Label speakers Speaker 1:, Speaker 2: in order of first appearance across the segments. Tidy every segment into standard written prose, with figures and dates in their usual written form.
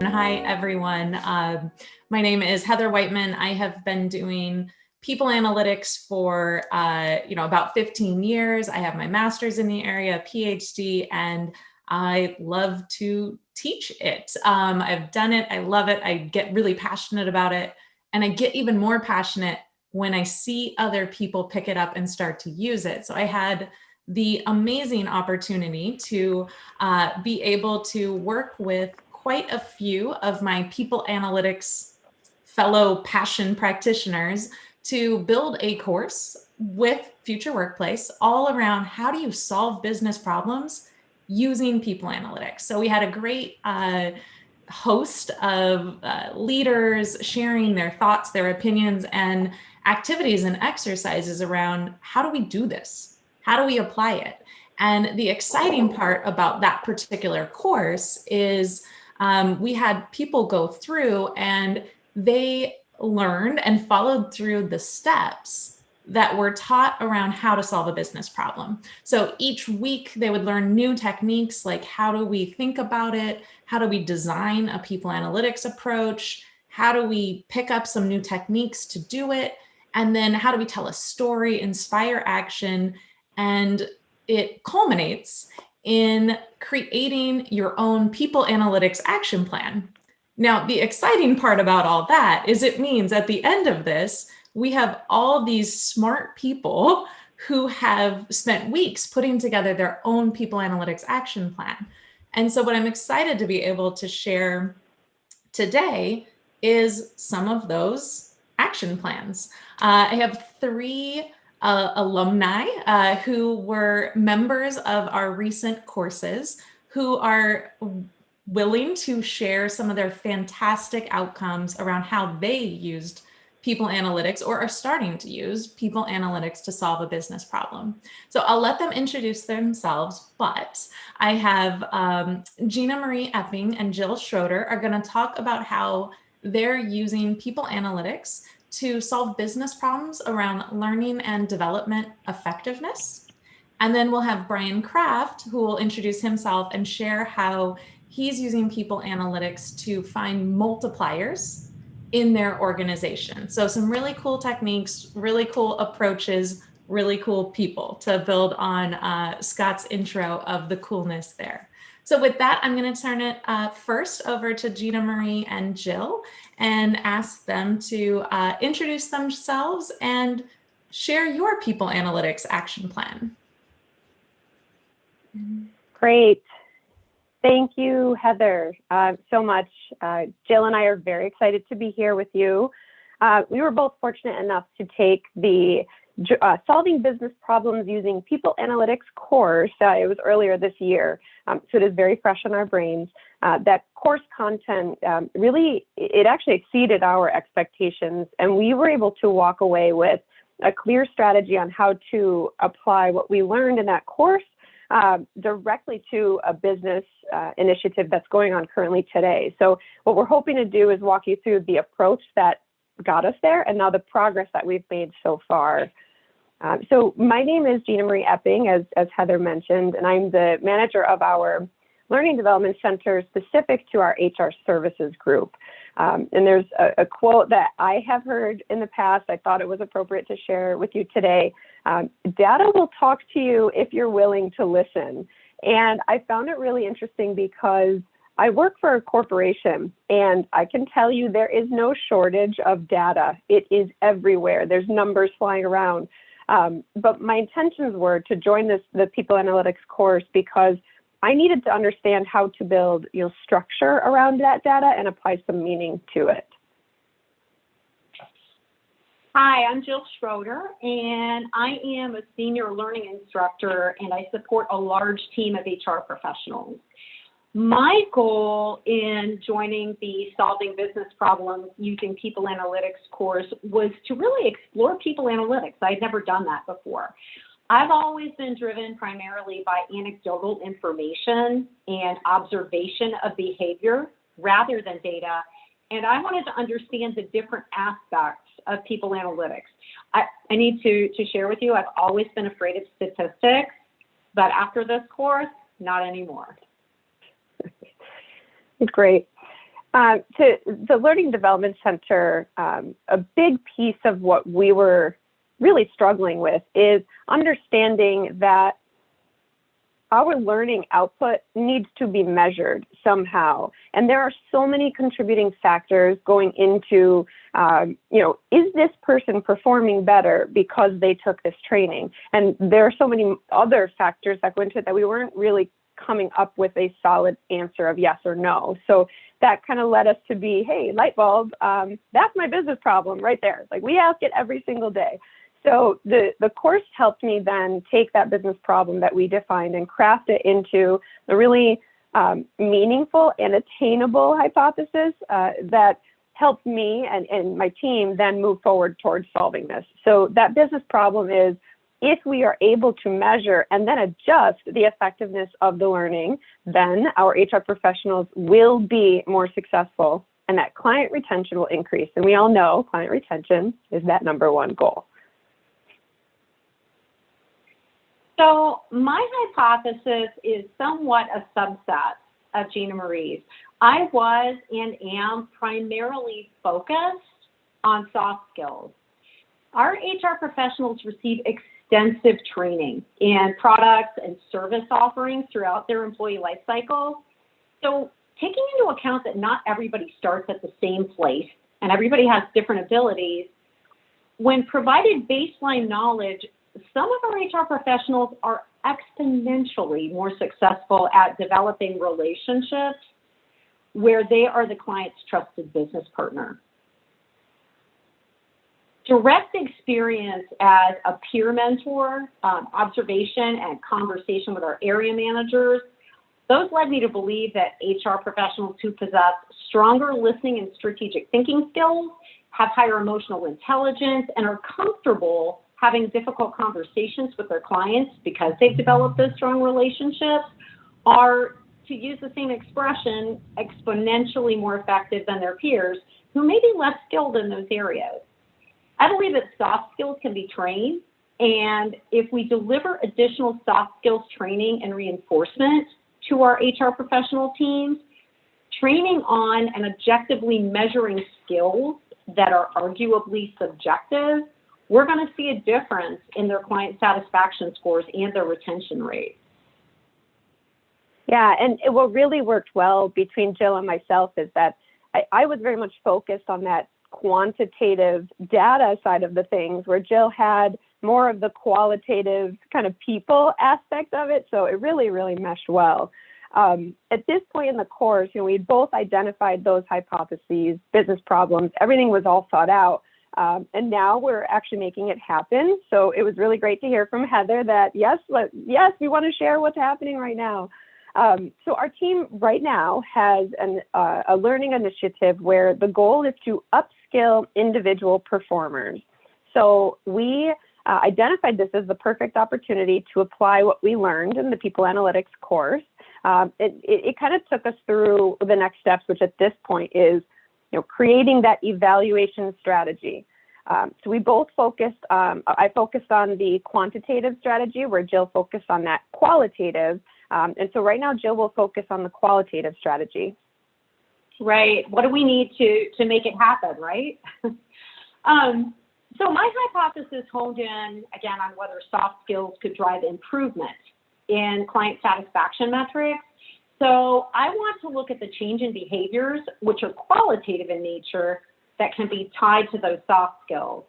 Speaker 1: Hi, everyone. My name is Heather Whiteman. I have been doing people analytics for about 15 years. I have my master's in the area, PhD, and I love to teach it. I've done it. I love it. I get really passionate about it. And I get even more passionate when I see other people pick it up and start to use it. So I had the amazing opportunity to be able to work with quite a few of my people analytics fellow passion practitioners to build a course with Future Workplace all around how do you solve business problems using people analytics. So we had a great host of leaders sharing their thoughts, their opinions, and activities and exercises around how do we do this? How do we apply it? And the exciting part about that particular course is we had people go through and they learned and followed through the steps that were taught around how to solve a business problem. So each week they would learn new techniques, like how do we think about it? How do we design a people analytics approach? How do we pick up some new techniques to do it? And then how do we tell a story, inspire action? And it culminates in creating your own people analytics action plan. Now, the exciting part about all that is it means at the end of this, we have all these smart people who have spent weeks putting together their own people analytics action plan. And so what I'm excited to be able to share today is some of those action plans. I have three alumni who were members of our recent courses who are willing to share some of their fantastic outcomes around how they used people analytics or are starting to use people analytics to solve a business problem. So I'll let them introduce themselves, but I have Gina Marie Epping and Jill Schroeder are going to talk about how they're using people analytics to solve business problems around learning and development effectiveness. And then we'll have Brian Kraft, who will introduce himself and share how he's using people analytics to find multipliers in their organization. So some really cool techniques, really cool approaches, really cool people to build on Scott's intro of the coolness there. So with that, I'm going to turn it first over to Gina Marie and Jill and ask them to introduce themselves and share your people analytics action plan.
Speaker 2: Great. Thank you, Heather, so much. Jill and I are very excited to be here with you. We were both fortunate enough to take the Solving Business Problems Using People Analytics course. It was earlier this year, so it is very fresh in our brains. That course content really, it actually exceeded our expectations, and we were able to walk away with a clear strategy on how to apply what we learned in that course directly to a business initiative that's going on currently today. So what we're hoping to do is walk you through the approach that got us there and now the progress that we've made so far. So my name is Gina Marie Epping, as Heather mentioned, and I'm the manager of our Learning Development Center specific to our HR services group. And there's a quote that I have heard in the past. I thought it was appropriate to share with you today. Data will talk to you if you're willing to listen. And I found it really interesting because I work for a corporation, and I can tell you there is no shortage of data. It is everywhere. There's numbers flying around. But my intentions were to join the People Analytics course because I needed to understand how to build structure around that data and apply some meaning to it.
Speaker 3: Hi, I'm Jill Schroeder, and I am a senior learning instructor, and I support a large team of HR professionals. My goal in joining the Solving Business Problems Using People Analytics course was to really explore people analytics. I had never done that before. I've always been driven primarily by anecdotal information and observation of behavior rather than data, and I wanted to understand the different aspects of people analytics. I need to share with you, I've always been afraid of statistics, but after this course, not anymore.
Speaker 2: Great. To the Learning Development Center, a big piece of what we were really struggling with is understanding that our learning output needs to be measured somehow. And there are so many contributing factors going into, is this person performing better because they took this training? And there are so many other factors that go into it that we weren't really coming up with a solid answer of yes or no. So that kind of led us to be, hey, light bulb, that's my business problem right there. Like, we ask it every single day. So the course helped me then take that business problem that we defined and craft it into a really meaningful and attainable hypothesis that helped me and my team then move forward towards solving this. So that business problem is, if we are able to measure and then adjust the effectiveness of the learning, then our HR professionals will be more successful and that client retention will increase. And we all know client retention is that #1 goal.
Speaker 3: So my hypothesis is somewhat a subset of Gina Marie's. I was and am primarily focused on soft skills. Our HR professionals receive extensive training in products and service offerings throughout their employee life cycle. So taking into account that not everybody starts at the same place and everybody has different abilities, when provided baseline knowledge, some of our HR professionals are exponentially more successful at developing relationships where they are the client's trusted business partner. Direct experience as a peer mentor, observation and conversation with our area managers, those led me to believe that HR professionals who possess stronger listening and strategic thinking skills, have higher emotional intelligence, and are comfortable having difficult conversations with their clients because they've developed those strong relationships, are, to use the same expression, exponentially more effective than their peers who may be less skilled in those areas. I believe that soft skills can be trained, and if we deliver additional soft skills training and reinforcement to our HR professional teams, training on and objectively measuring skills that are arguably subjective, we're going to see a difference in their client satisfaction scores and their retention rate.
Speaker 2: Yeah, and what really worked well between Jill and myself is that I was very much focused on that quantitative data side of the things, where Jill had more of the qualitative kind of people aspect of it. So it really, really meshed well. At this point in the course, we both identified those hypotheses, business problems, everything was all thought out. And now we're actually making it happen. So it was really great to hear from Heather that, yes, we want to share what's happening right now. So our team right now has a learning initiative where the goal is to upskill individual performers. So we identified this as the perfect opportunity to apply what we learned in the People Analytics course. It kind of took us through the next steps, which at this point is creating that evaluation strategy. So we both focused, I focused on the quantitative strategy where Jill focused on that qualitative. And so right now, Jill will focus on the qualitative strategy.
Speaker 3: Right. What do we need to make it happen, right? So my hypothesis honed in, again, on whether soft skills could drive improvement in client satisfaction metrics. So I want to look at the change in behaviors, which are qualitative in nature, that can be tied to those soft skills.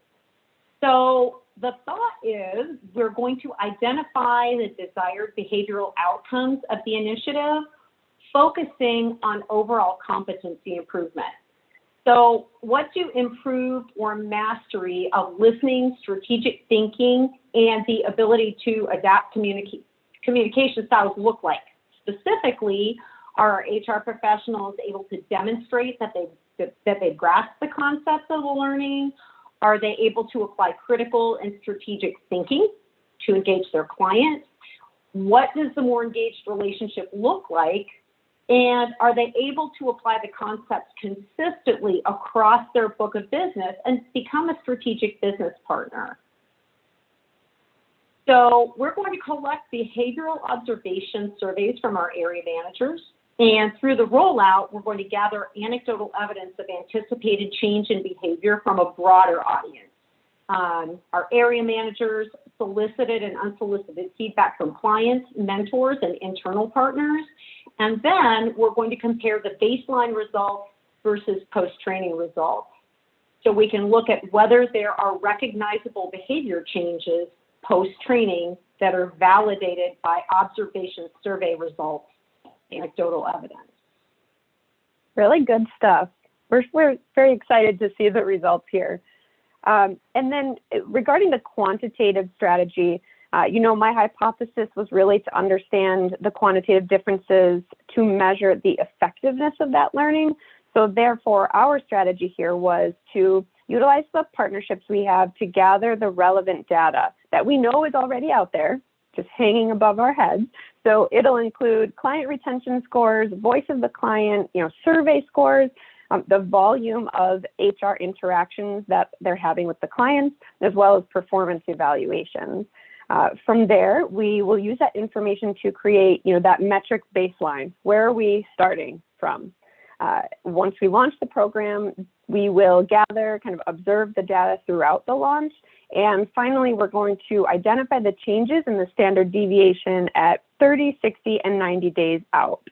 Speaker 3: So the thought is we're going to identify the desired behavioral outcomes of the initiative, focusing on overall competency improvement. So what do improved or mastery of listening, strategic thinking, and the ability to adapt communication styles look like? Specifically, are our HR professionals able to demonstrate that they've grasped the concepts of the learning? Are they able to apply critical and strategic thinking to engage their clients? What does the more engaged relationship look like? And are they able to apply the concepts consistently across their book of business and become a strategic business partner? So we're going to collect behavioral observation surveys from our area managers And through the rollout, we're going to gather anecdotal evidence of anticipated change in behavior from a broader audience. Our area managers solicited and unsolicited feedback from clients, mentors, and internal partners. And then we're going to compare the baseline results versus post-training results. So we can look at whether there are recognizable behavior changes post-training that are validated by observation survey results, anecdotal evidence.
Speaker 2: Really good stuff. We're very excited to see the results here. And then regarding the quantitative strategy, my hypothesis was really to understand the quantitative differences to measure the effectiveness of that learning. So therefore, our strategy here was to utilize the partnerships we have to gather the relevant data that we know is already out there, just hanging above our heads. So it'll include client retention scores, voice of the client, survey scores, the volume of HR interactions that they're having with the clients, as well as performance evaluations. From there, we will use that information to create, that metric baseline. Where are we starting from? Once we launch the program, we will gather, kind of observe the data throughout the launch. And finally, we're going to identify the changes in the standard deviation at 30, 60, and 90 days out.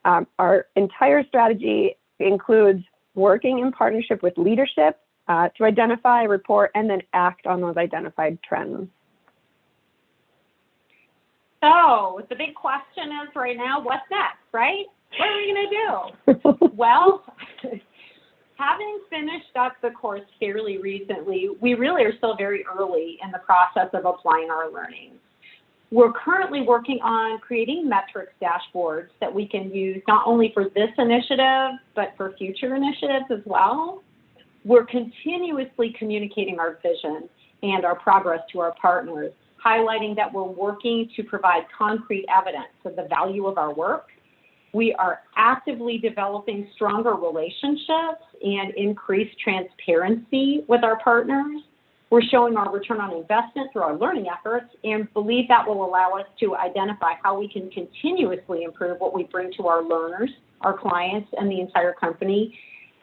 Speaker 2: Our entire strategy includes working in partnership with leadership to identify, report, and then act on those identified trends.
Speaker 3: So the big question is right now, what's next, right? What are we going to do? Well, having finished up the course fairly recently, we really are still very early in the process of applying our learning. We're currently working on creating metrics dashboards that we can use not only for this initiative, but for future initiatives as well. We're continuously communicating our vision and our progress to our partners, highlighting that we're working to provide concrete evidence of the value of our work. We are actively developing stronger relationships and increased transparency with our partners. We're showing our return on investment through our learning efforts and believe that will allow us to identify how we can continuously improve what we bring to our learners, our clients, and the entire company.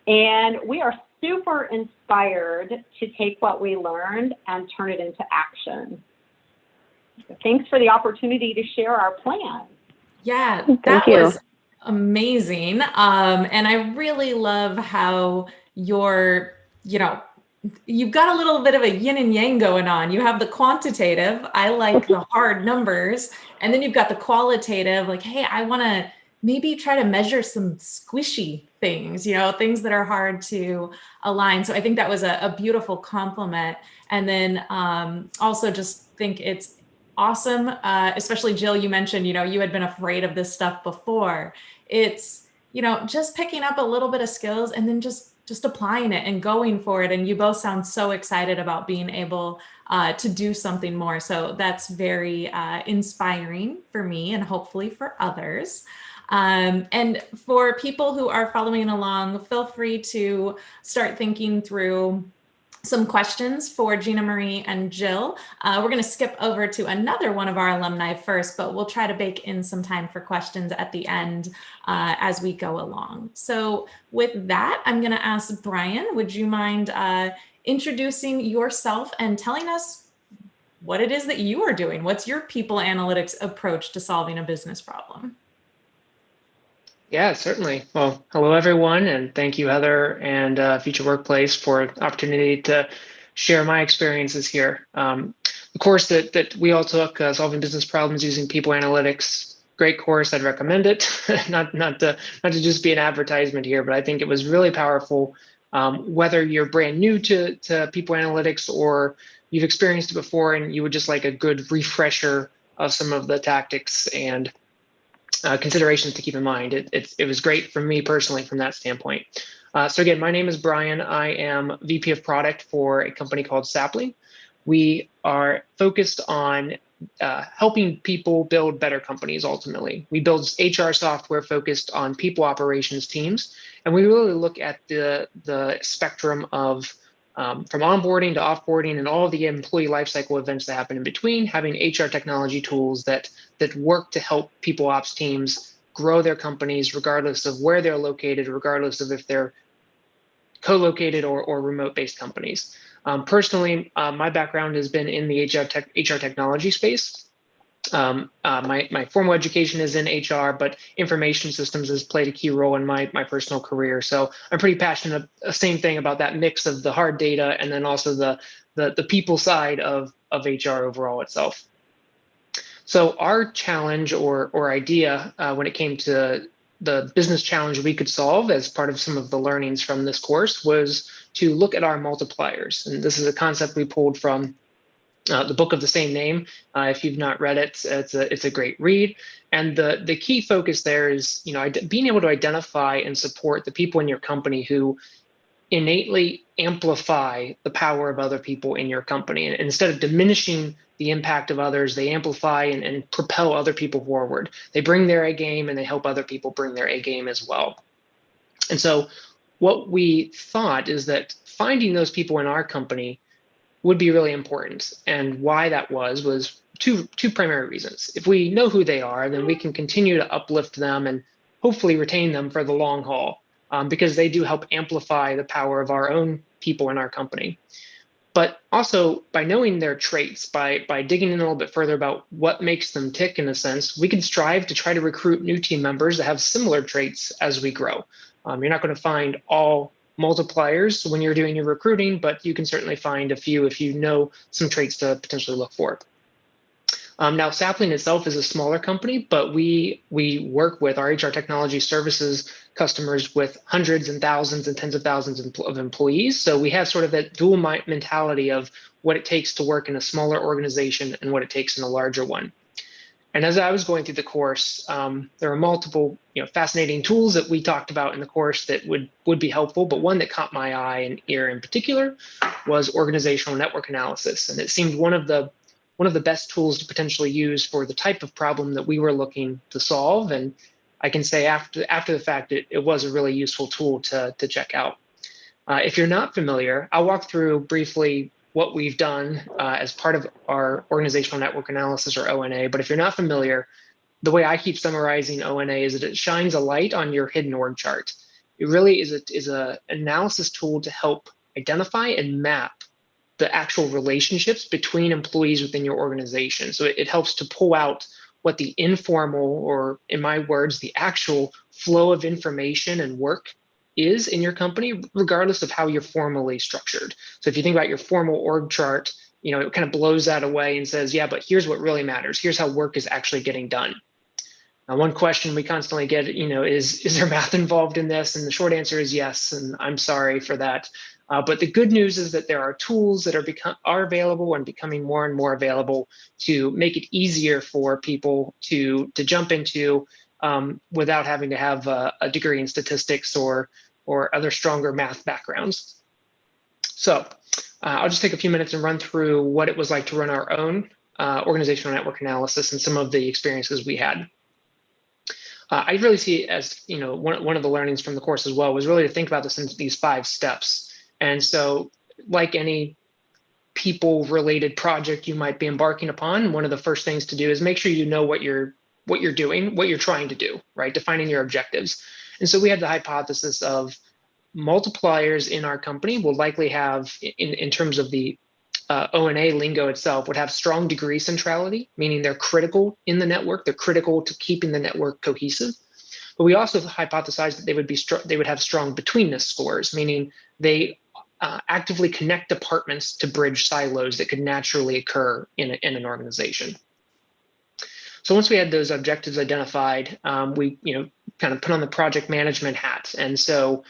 Speaker 3: And we are super inspired to take what we learned and turn it into action. Thanks for the opportunity to share our plan.
Speaker 1: Yeah, that was amazing. And I really love how you've got a little bit of a yin and yang going on. You have the quantitative, I like the hard numbers, and then you've got the qualitative, like, hey, I want to maybe try to measure some squishy things, things that are hard to align. So I think that was a beautiful compliment. And then also just think it's awesome, especially Jill, you mentioned, you had been afraid of this stuff before. It's, just picking up a little bit of skills and then just applying it and going for it. And you both sound so excited about being able to do something more. So that's very inspiring for me and hopefully for others. And for people who are following along, feel free to start thinking through some questions for Gina Marie and Jill. We're going to skip over to another one of our alumni first, but we'll try to bake in some time for questions at the end as we go along. So with that, I'm going to ask Brian, would you mind introducing yourself and telling us what it is that you are doing? What's your people analytics approach to solving a business problem?
Speaker 4: Yeah, certainly. Well, hello, everyone, and thank you, Heather and Future Workplace for the opportunity to share my experiences here. The course that we all took, Solving Business Problems Using People Analytics, great course. I'd recommend it. not to just be an advertisement here, but I think it was really powerful. Whether you're brand new to people analytics or you've experienced it before and you would just like a good refresher of some of the tactics and considerations to keep in mind. It was great for me personally from that standpoint. So again, my name is Brian. I am VP of Product for a company called Sapling. We are focused on helping people build better companies ultimately. We build HR software focused on people operations teams, and we really look at the spectrum of from onboarding to offboarding and all of the employee lifecycle events that happen in between, having HR technology tools that work to help people ops teams grow their companies regardless of where they're located, regardless of if they're co-located or remote-based companies. Personally, my background has been in the HR technology space. My formal education is in HR, but information systems has played a key role in my personal career. So I'm pretty passionate, same thing, about that mix of the hard data and then also the people side of HR overall itself. So our challenge or idea when it came to the business challenge we could solve as part of some of the learnings from this course was to look at our multipliers. And this is a concept we pulled from the book of the same name. If you've not read it, it's a great read. And the key focus there is, being able to identify and support the people in your company who innately amplify the power of other people in your company. And instead of diminishing the impact of others, they amplify and propel other people forward. They bring their A game and they help other people bring their A game as well. And so what we thought is that finding those people in our company would be really important. And why that was two primary reasons. If we know who they are, then we can continue to uplift them and hopefully retain them for the long haul, because they do help amplify the power of our own people in our company. But also, by knowing their traits, by digging in a little bit further about what makes them tick, in a sense, we can strive to try to recruit new team members that have similar traits as we grow. You're not going to find all multipliers when you're doing your recruiting, but you can certainly find a few if you know some traits to potentially look for. Now, Sapling itself is a smaller company, but we work with our HR technology services customers with hundreds and thousands and tens of thousands of employees. So we have sort of that dual mentality of what it takes to work in a smaller organization and what it takes in a larger one. And as I was going through the course, there are multiple fascinating tools that we talked about in the course that would be helpful, but one that caught my eye and ear in particular was organizational network analysis. And it seemed one of the best tools to potentially use for the type of problem that we were looking to solve. And I can say after the fact, it was a really useful tool to check out. If you're not familiar, I'll walk through briefly what we've done as part of our organizational network analysis, or ONA. But if you're not familiar, the way I keep summarizing ONA is that it shines a light on your hidden org chart. It really is an analysis tool to help identify and map the actual relationships between employees within your organization. So it helps to pull out what the informal, or in my words, the actual flow of information and work is in your company, regardless of how you're formally structured. So if you think about your formal org chart, it kind of blows that away and says, yeah, but here's what really matters. Here's how work is actually getting done. Now, one question we constantly get, is there math involved in this? And the short answer is yes, and I'm sorry for that. But the good news is that there are tools that are available and becoming more and more available to make it easier for people to jump into without having to have a degree in statistics or other stronger math backgrounds. So I'll just take a few minutes and run through what it was like to run our own organizational network analysis and some of the experiences we had. I really see it as, one of the learnings from the course as well was really to think about this in these 5 steps. And so, like any people-related project you might be embarking upon, one of the first things to do is make sure you know what you're doing, what you're trying to do, right? Defining your objectives. And so we had the hypothesis of multipliers in our company will likely have, in terms of the ONA lingo itself, would have strong degree centrality, meaning they're critical in the network. They're critical to keeping the network cohesive. But we also hypothesized that they would have strong betweenness scores, meaning they actively connect departments to bridge silos that could naturally occur in an organization. So once we had those objectives identified, we kind of put on the project management hat, and so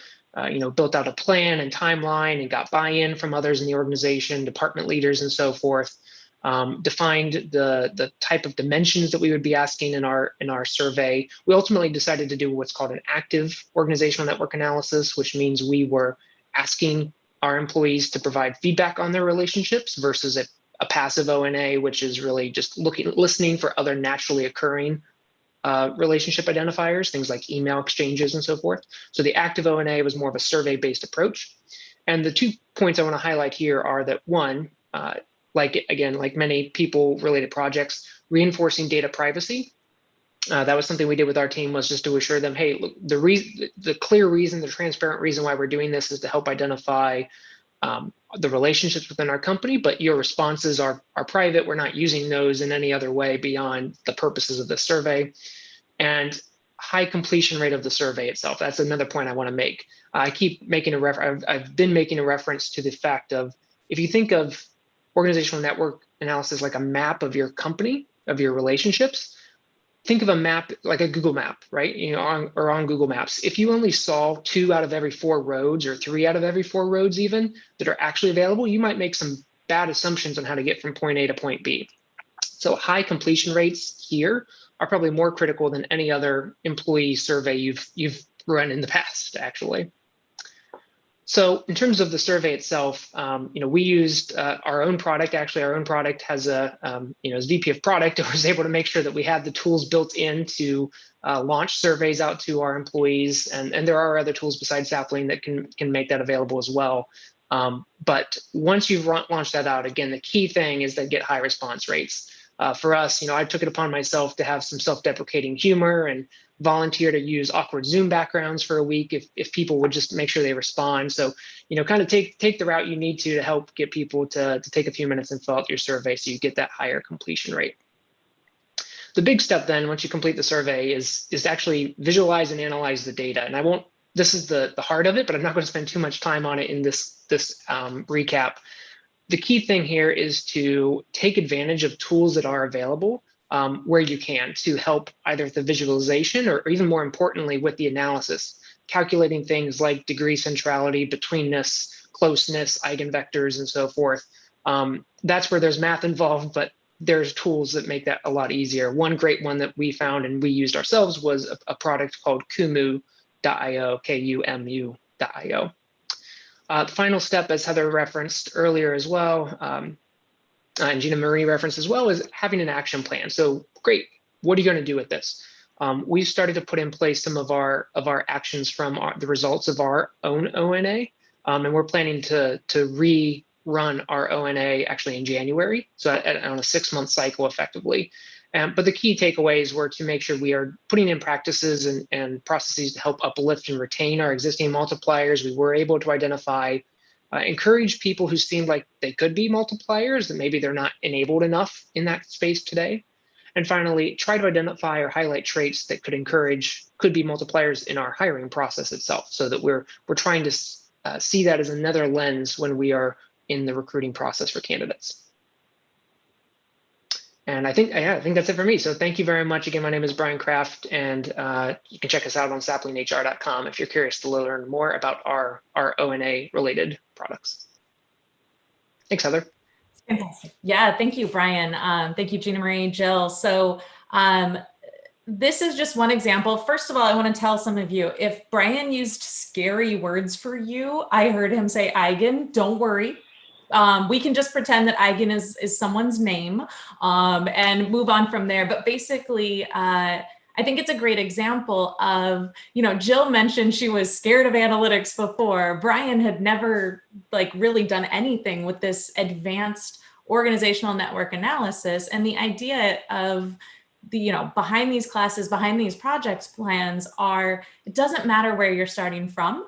Speaker 4: built out a plan and timeline and got buy-in from others in the organization, department leaders and so forth. Defined the type of dimensions that we would be asking in our survey. We ultimately decided to do what's called an active organizational network analysis, which means we were asking our employees to provide feedback on their relationships versus a passive ONA, which is really just listening for other naturally occurring relationship identifiers, things like email exchanges and so forth. So the active ONA was more of a survey-based approach. And the 2 points I want to highlight here are that, one, like many people-related projects, reinforcing data privacy That was something we did with our team, was just to assure them, hey, look, the clear reason, the transparent reason why we're doing this is to help identify the relationships within our company, but your responses are private. We're not using those in any other way beyond the purposes of the survey. And high completion rate of the survey itself. That's another point I want to make. I keep making I've been making a reference to the fact of, if you think of organizational network analysis like a map of your company, of your relationships, think of a map like a Google map, right? On Google Maps. If you only saw 2 out of every 4 roads, or 3 out of every 4 roads even that are actually available, you might make some bad assumptions on how to get from point A to point B. So high completion rates here are probably more critical than any other employee survey you've run in the past, actually. So in terms of the survey itself, we used our own product. Actually, our own product has as VP of product, I was able to make sure that we had the tools built in to launch surveys out to our employees. And there are other tools besides Sapling that can make that available as well. But once you've launched that out, again, the key thing is to get high response rates. For us, I took it upon myself to have some self-deprecating humor and volunteer to use awkward Zoom backgrounds for a week if people would just make sure they respond. So, kind of take the route you need to help get people to take a few minutes and fill out your survey so you get that higher completion rate. The big step then, once you complete the survey, is to actually visualize and analyze the data. And this is the heart of it, but I'm not going to spend too much time on it in this recap. The key thing here is to take advantage of tools that are available where you can, to help either with the visualization or even more importantly with the analysis, calculating things like degree centrality, betweenness, closeness, eigenvectors, and so forth. That's where there's math involved, but there's tools that make that a lot easier. One great one that we found and we used ourselves was a product called Kumu.io, Kumu.io. The final step, as Heather referenced earlier as well, and Gina Marie referenced as well, is having an action plan. So great, what are you going to do with this? We've started to put in place some of our actions from the results of our own ONA, and we're planning to rerun our ONA actually in January, so on a 6-month cycle effectively. But the key takeaways were to make sure we are putting in practices and processes to help uplift and retain our existing multipliers. We were able to identify, encourage people who seemed like they could be multipliers, that maybe they're not enabled enough in that space today. And finally, try to identify or highlight traits that could be multipliers in our hiring process itself, so that we're trying to see that as another lens when we are in the recruiting process for candidates. And I think that's it for me. So thank you very much. Again, my name is Brian Kraft, and you can check us out on saplinghr.com if you're curious to learn more about our ONA related products. Thanks, Heather.
Speaker 1: Fantastic. Yeah, thank you, Brian. Thank you, Gina Marie, Jill. So this is just one example. First of all, I want to tell some of you, if Brian used scary words for you, I heard him say eigen, don't worry. We can just pretend that eigen is someone's name and move on from there. But basically, I think it's a great example of, Jill mentioned she was scared of analytics before. Brian had never really done anything with this advanced organizational network analysis. And the idea of behind these classes, behind these projects plans it doesn't matter where you're starting from.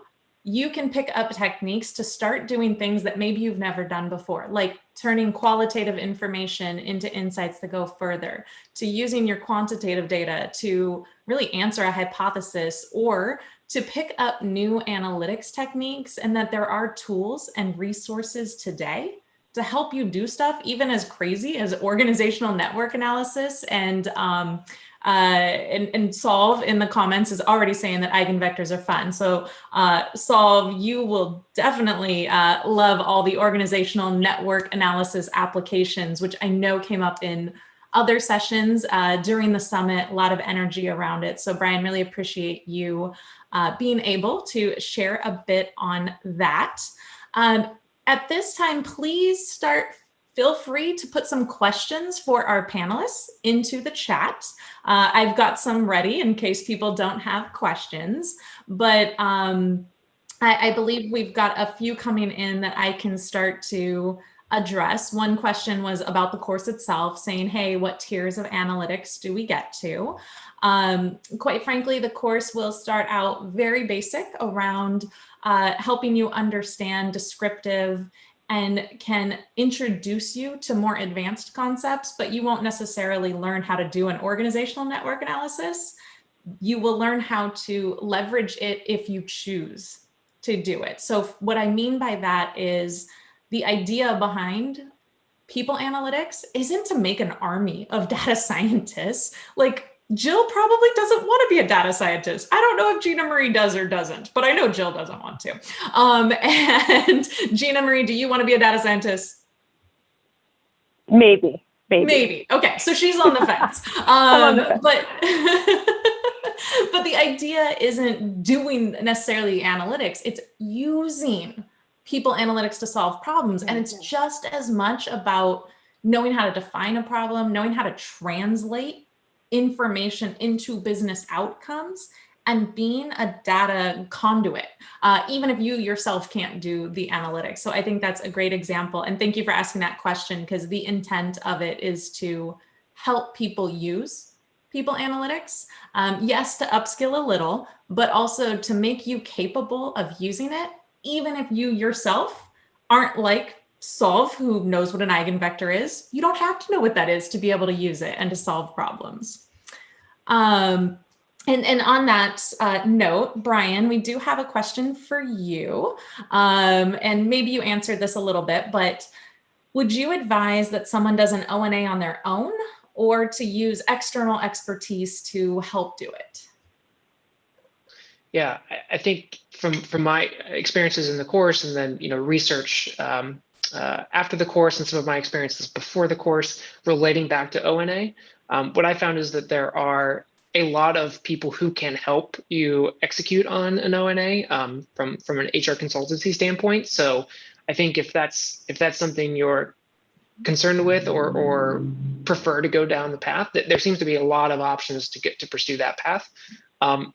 Speaker 1: You can pick up techniques to start doing things that maybe you've never done before, like turning qualitative information into insights that go further, to using your quantitative data to really answer a hypothesis, or to pick up new analytics techniques, and that there are tools and resources today to help you do stuff even as crazy as organizational network analysis. And Solve in the comments is already saying that eigenvectors are fun. So Solve, you will definitely love all the organizational network analysis applications, which I know came up in other sessions during the summit, a lot of energy around it. So Brian, really appreciate you being able to share a bit on that. At this time, please feel free to put some questions for our panelists into the chat. I've got some ready in case people don't have questions, but I believe we've got a few coming in that I can start to address. One question was about the course itself, saying, hey, what tiers of analytics do we get to? Quite frankly, the course will start out very basic around helping you understand descriptive and can introduce you to more advanced concepts, but you won't necessarily learn how to do an organizational network analysis. You will learn how to leverage it if you choose to do it. So what I mean by that is the idea behind people analytics isn't to make an army of data scientists. Like, Jill probably doesn't want to be a data scientist. I don't know if Gina Marie does or doesn't, but I know Jill doesn't want to. And Gina Marie, do you want to be a data scientist?
Speaker 2: Maybe.
Speaker 1: Okay, so she's on the fence. But but the idea isn't doing necessarily analytics. It's using people analytics to solve problems. And it's just as much about knowing how to define a problem, knowing how to translate information into business outcomes, and being a data conduit, even if you yourself can't do the analytics. So I think that's a great example. And thank you for asking that question, because the intent of it is to help people use people analytics. Yes, to upskill a little, but also to make you capable of using it, even if you yourself aren't like Solve, who knows what an eigenvector is. You don't have to know what that is to be able to use it and to solve problems. And on that note, Brian, we do have a question for you. And maybe you answered this a little bit, but would you advise that someone does an O&A on their own, or to use external expertise to help do it?
Speaker 4: Yeah, I think from my experiences in the course, and then research after the course, and some of my experiences before the course relating back to O&A, what I found is that there are a lot of people who can help you execute on an O&A from an HR consultancy standpoint. So I think if that's something you're concerned with or prefer to go down the path, that there seems to be a lot of options to pursue that path. From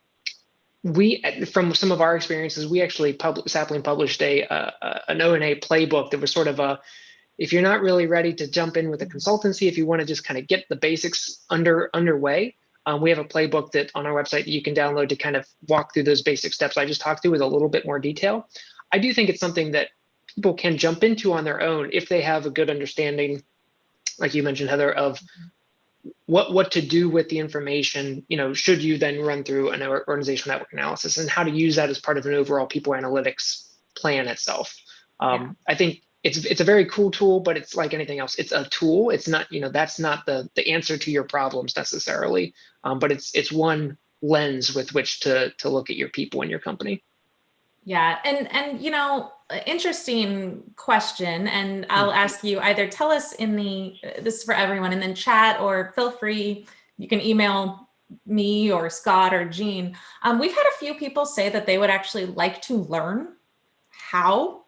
Speaker 4: some of our experiences, we actually Sapling published an O&A playbook that was sort of if you're not really ready to jump in with a consultancy, if you want to just kind of get the basics underway, we have a playbook that on our website that you can download to kind of walk through those basic steps I just talked through with a little bit more detail. I do think it's something that people can jump into on their own if they have a good understanding, like you mentioned, Heather, of what to do with the information, should you then run through an organizational network analysis, and how to use that as part of an overall people analytics plan itself. I think it's a very cool tool, but it's like anything else. It's a tool. It's not, that's not the answer to your problems necessarily, but it's one lens with which to look at your people and your company.
Speaker 1: Yeah, and interesting question, and I'll ask you either tell us in this is for everyone, and then chat, or feel free, you can email me or Scott or Jean. We've had a few people say that they would actually like to learn how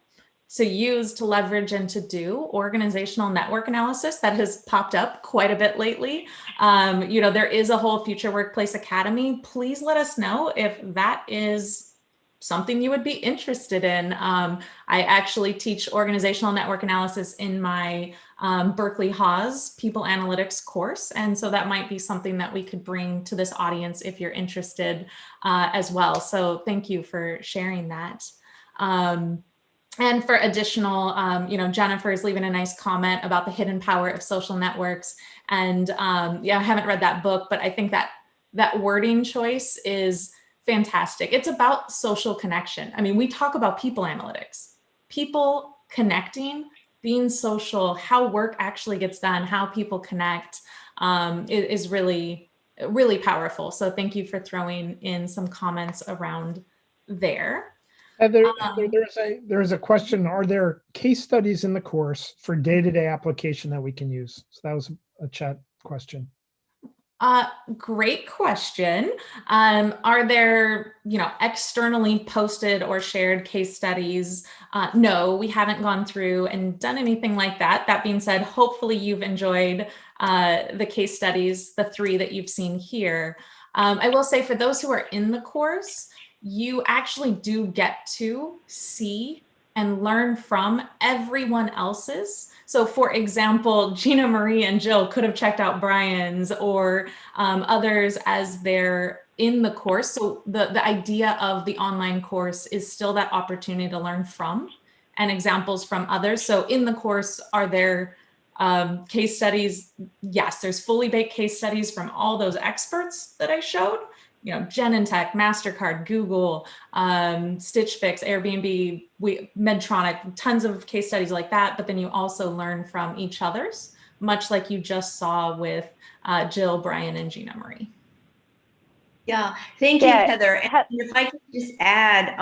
Speaker 1: to use, to leverage, and to do organizational network analysis. That has popped up quite a bit lately. There is a whole Future Workplace Academy. Please let us know if that is something you would be interested in. I actually teach organizational network analysis in my Berkeley Haas People Analytics course. And so that might be something that we could bring to this audience if you're interested as well. So thank you for sharing that. And for additional, Jennifer is leaving a nice comment about the hidden power of social networks. And I haven't read that book, but I think that wording choice is fantastic. It's about social connection. I mean, we talk about people analytics, people connecting, being social, how work actually gets done, how people connect is really, really powerful. So thank you for throwing in some comments around there.
Speaker 5: Heather, there is a question. Are there case studies in the course for day-to-day application that we can use? So that was a chat question.
Speaker 1: Great question. Are there, externally posted or shared case studies? No, we haven't gone through and done anything like that. That being said, hopefully you've enjoyed the case studies, the 3 that you've seen here. I will say, for those who are in the course, you actually do get to see and learn from everyone else's. So for example, Gina Marie and Jill could have checked out Brian's or others as they're in the course. So the idea of the online course is still that opportunity to learn from and examples from others. So in the course, are there case studies? Yes, there's fully baked case studies from all those experts that I showed. You know, Genentech, MasterCard, Google, Stitch Fix, Airbnb, Medtronic, tons of case studies like that. But then you also learn from each other's, much like you just saw with Jill, Brian, and Gina Marie.
Speaker 6: Yeah, thank you, Heather. And if I could just add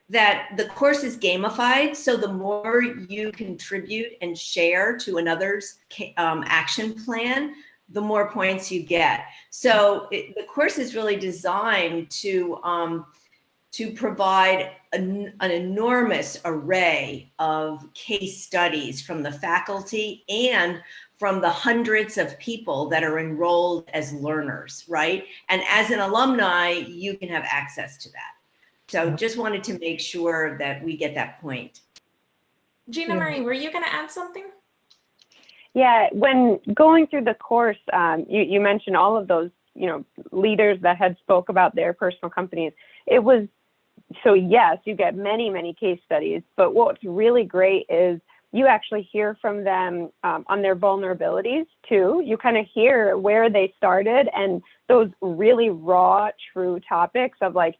Speaker 6: that the course is gamified, so the more you contribute and share to another's action plan, the more points you get. So the course is really designed to provide an enormous array of case studies from the faculty and from the hundreds of people that are enrolled as learners, right? And as an alumni, you can have access to that. So just wanted to make sure that we get that point.
Speaker 1: Gina Marie, were you going to add something?
Speaker 2: Yeah, when going through the course, you mentioned all of those, leaders that had spoke about their personal companies. It was, so yes, you get many, many case studies, but what's really great is you actually hear from them on their vulnerabilities too. You kind of hear where they started and those really raw, true topics of like,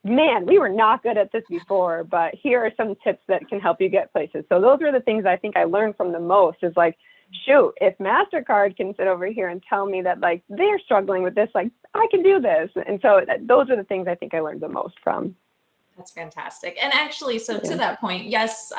Speaker 2: man, we were not good at this before, but here are some tips that can help you get places. So those are the things I think I learned from the most is like, shoot, if MasterCard can sit over here and tell me that like they're struggling with this, like I can do this. And so those are the things I think I learned the most from.
Speaker 1: That's fantastic. And actually, so to that point, yes,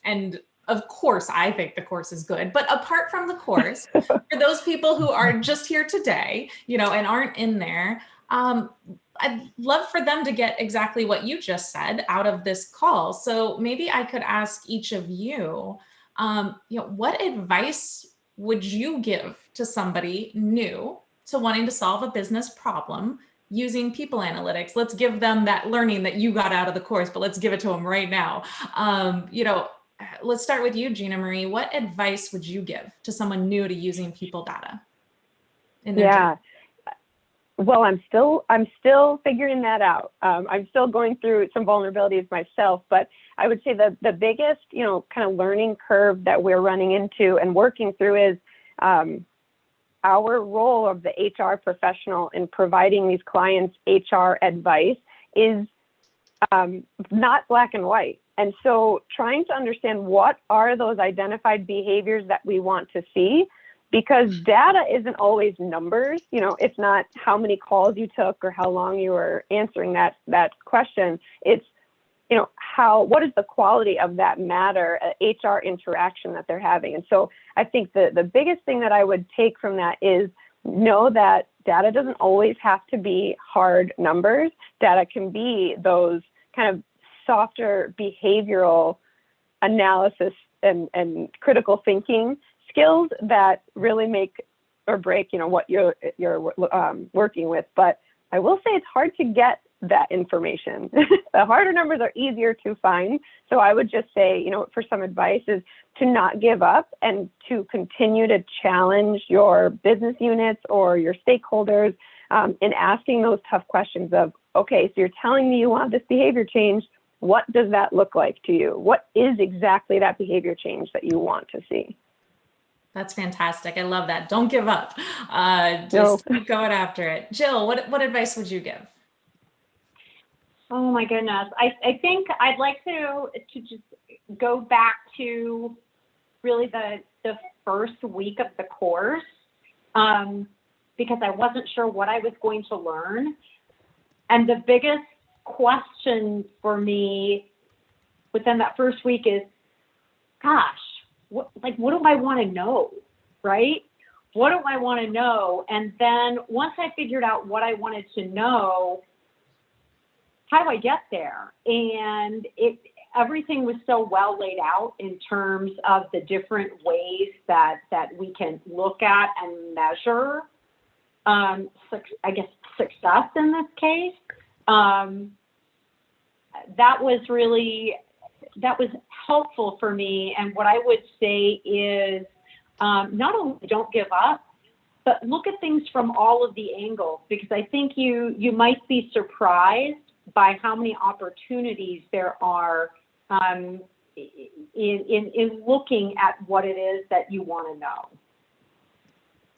Speaker 1: and of course, I think the course is good, but apart from the course, for those people who are just here today, and aren't in there, I'd love for them to get exactly what you just said out of this call. So maybe I could ask each of you, what advice would you give to somebody new to wanting to solve a business problem using people analytics? Let's give them that learning that you got out of the course, but let's give it to them right now. Let's start with you, Gina Marie. What advice would you give to someone new to using people data in their job?
Speaker 2: Well, I'm still figuring that out. I'm still going through some vulnerabilities myself, but I would say the biggest, kind of learning curve that we're running into and working through is our role of the HR professional in providing these clients HR advice is not black and white. And so trying to understand what are those identified behaviors that we want to see, because data isn't always numbers. It's not how many calls you took or how long you were answering that question. It's, what is the quality of that matter, HR interaction that they're having? And so I think the biggest thing that I would take from that is know that data doesn't always have to be hard numbers. Data can be those kind of softer behavioral analysis and critical thinking skills that really make or break, what you're working with. But I will say it's hard to get that information. The harder numbers are easier to find. So I would just say, for some advice is to not give up and to continue to challenge your business units or your stakeholders in asking those tough questions of, okay, so you're telling me you want this behavior change. What does that look like to you? What is exactly that behavior change that you want to see?
Speaker 1: That's fantastic. I love that. Don't give up. Keep going after it. Jill, what advice would you give?
Speaker 3: Oh my goodness. I think I'd like to just go back to really the first week of the course because I wasn't sure what I was going to learn. And the biggest question for me within that first week is, gosh, what do I want to know, right? What do I want to know? And then once I figured out what I wanted to know, how do I get there? And everything was so well laid out in terms of the different ways that we can look at and measure, I guess, success in this case. That was really that was helpful for me. And what I would say is not only don't give up, but look at things from all of the angles, because I think you might be surprised by how many opportunities there are in looking at what it is that you want to know.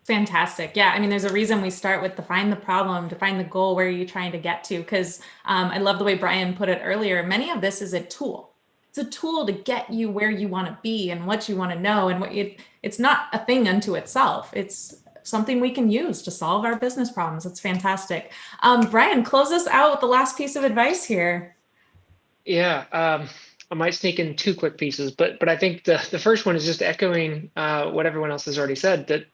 Speaker 1: Fantastic. Yeah. I mean, there's a reason we start with define the problem, define the goal, where are you trying to get to? Because I love the way Brian put it earlier. Many of this is a tool. It's a tool to get you where you want to be and what you want to know. And it's not a thing unto itself. It's something we can use to solve our business problems. It's fantastic. Brian, close us out with the last piece of advice here.
Speaker 4: Yeah. I might sneak in two quick pieces, but I think the first one is just echoing what everyone else has already said. That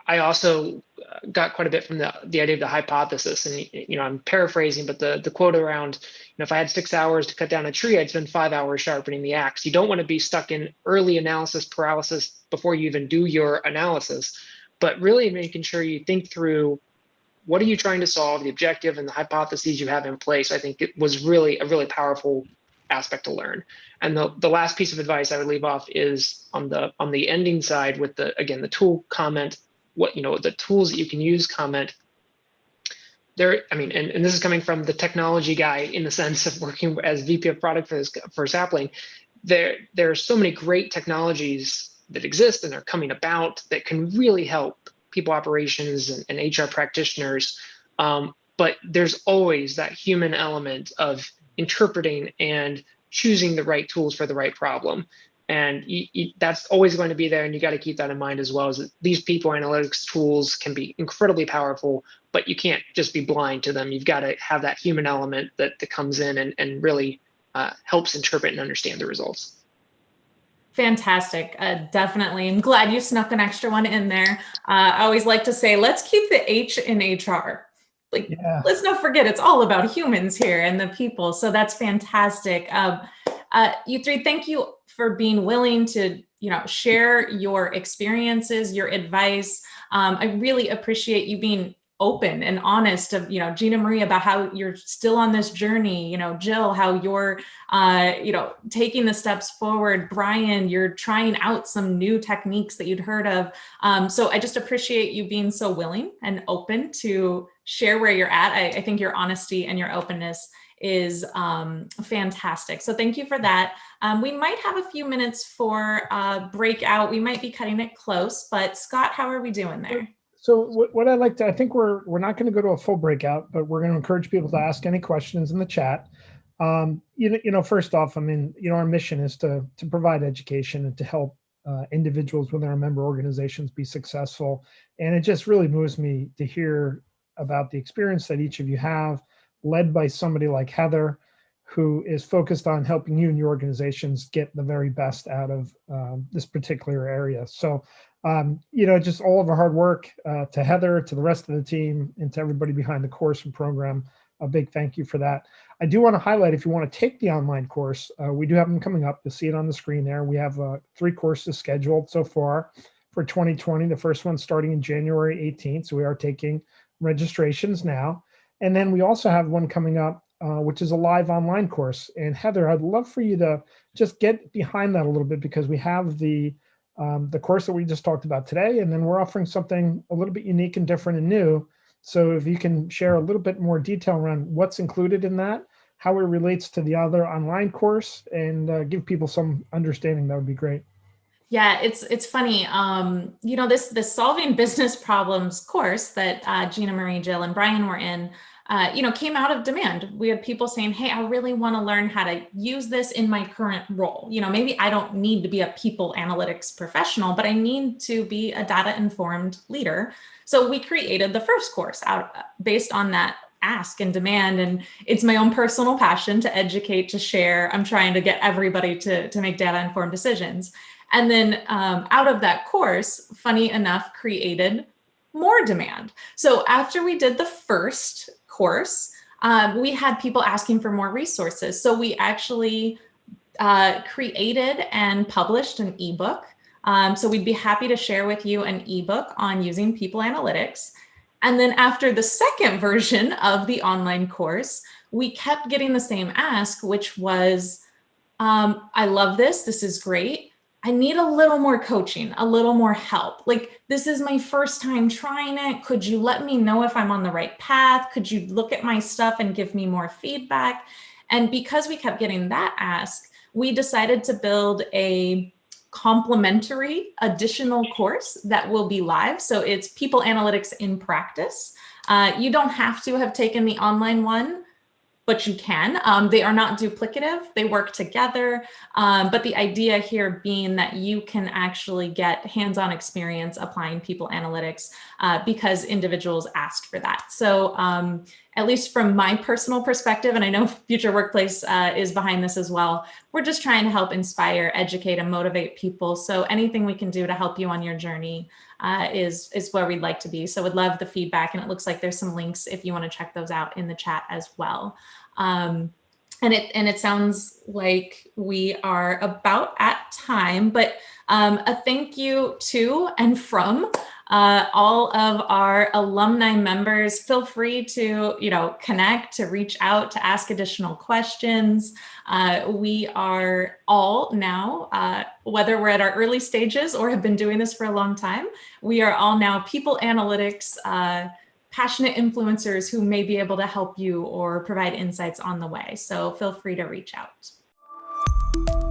Speaker 4: I also got quite a bit from the idea of the hypothesis, and I'm paraphrasing, but the quote around, if I had 6 hours to cut down a tree, I'd spend 5 hours sharpening the axe. You don't want to be stuck in early analysis paralysis before you even do your analysis, but really making sure you think through what are you trying to solve, the objective, and the hypotheses you have in place. I think it was really a really powerful aspect to learn. And the last piece of advice I would leave off is on the ending side with the tool comment, the tools that you can use comment there. I mean, and this is coming from the technology guy in the sense of working as VP of product for Sapling. There are so many great technologies that exist and are coming about that can really help people operations and HR practitioners. But there's always that human element of interpreting and choosing the right tools for the right problem. And that's always going to be there. And you got to keep that in mind as well, as that these people analytics tools can be incredibly powerful, but you can't just be blind to them. You've got to have that human element that comes in and really helps interpret and understand the results.
Speaker 1: Fantastic. Definitely. I'm glad you snuck an extra one in there. I always like to say, let's keep the H in HR. Let's not forget, it's all about humans here and the people. So that's fantastic. You three, thank you for being willing to, share your experiences, your advice. I really appreciate you being open and honest of, Gina Marie, about how you're still on this journey, Jill, how you're, taking the steps forward. Brian, you're trying out some new techniques that you'd heard of. So I just appreciate you being so willing and open to share where you're at. I think your honesty and your openness is fantastic. So thank you for that. We might have a few minutes for breakout. We might be cutting it close, but Scott, how are we doing there?
Speaker 5: So what I like to, I think we're not going to go to a full breakout, but we're going to encourage people to ask any questions in the chat. First off, our mission is to provide education and to help individuals within our member organizations be successful. And it just really moves me to hear about the experience that each of you have, led by somebody like Heather, who is focused on helping you and your organizations get the very best out of this particular area. So, just all of our hard work to Heather, to the rest of the team, and to everybody behind the course and program, a big thank you for that. I do want to highlight, if you want to take the online course, we do have them coming up. You'll see it on the screen there. We have 3 courses scheduled so far for 2020. The first one starting in January 18th. So we are taking registrations now. And then we also have one coming up, which is a live online course. And Heather, I'd love for you to just get behind that a little bit, because we have the course that we just talked about today, and then we're offering something a little bit unique and different and new. So if you can share a little bit more detail around what's included in that, how it relates to the other online course, and give people some understanding, that would be great.
Speaker 1: Yeah, it's funny. This solving business problems course that Gina Marie, Jill, and Brian were in, came out of demand. We had people saying, hey, I really want to learn how to use this in my current role. Maybe I don't need to be a people analytics professional, but I need to be a data-informed leader. So we created the first course out based on that ask and demand. And it's my own personal passion to educate, to share. I'm trying to get everybody to make data-informed decisions. And then out of that course, funny enough, created more demand. So after we did the first course, we had people asking for more resources. So we actually created and published an ebook. So we'd be happy to share with you an ebook on using people analytics. And then after the second version of the online course, we kept getting the same ask, which was, I love this. This is great. I need a little more coaching, a little more help. Like, this is my first time trying it. Could you let me know if I'm on the right path? Could you look at my stuff and give me more feedback? And because we kept getting that ask, we decided to build a complimentary additional course that will be live. So it's People Analytics in Practice. You don't have to have taken the online one, but you can. They are not duplicative. They work together. But the idea here being that you can actually get hands-on experience applying people analytics because individuals asked for that. So at least from my personal perspective, and I know Future Workplace is behind this as well, we're just trying to help inspire, educate, and motivate people. So anything we can do to help you on your journey is where we'd like to be. So would love the feedback. And it looks like there's some links if you want to check those out in the chat as well. And it sounds like we are about at time, but a thank you to and from all of our alumni members. Feel free to, connect, to reach out, to ask additional questions. We are all now, whether we're at our early stages or have been doing this for a long time, we are all now people analytics passionate influencers who may be able to help you or provide insights on the way. So feel free to reach out.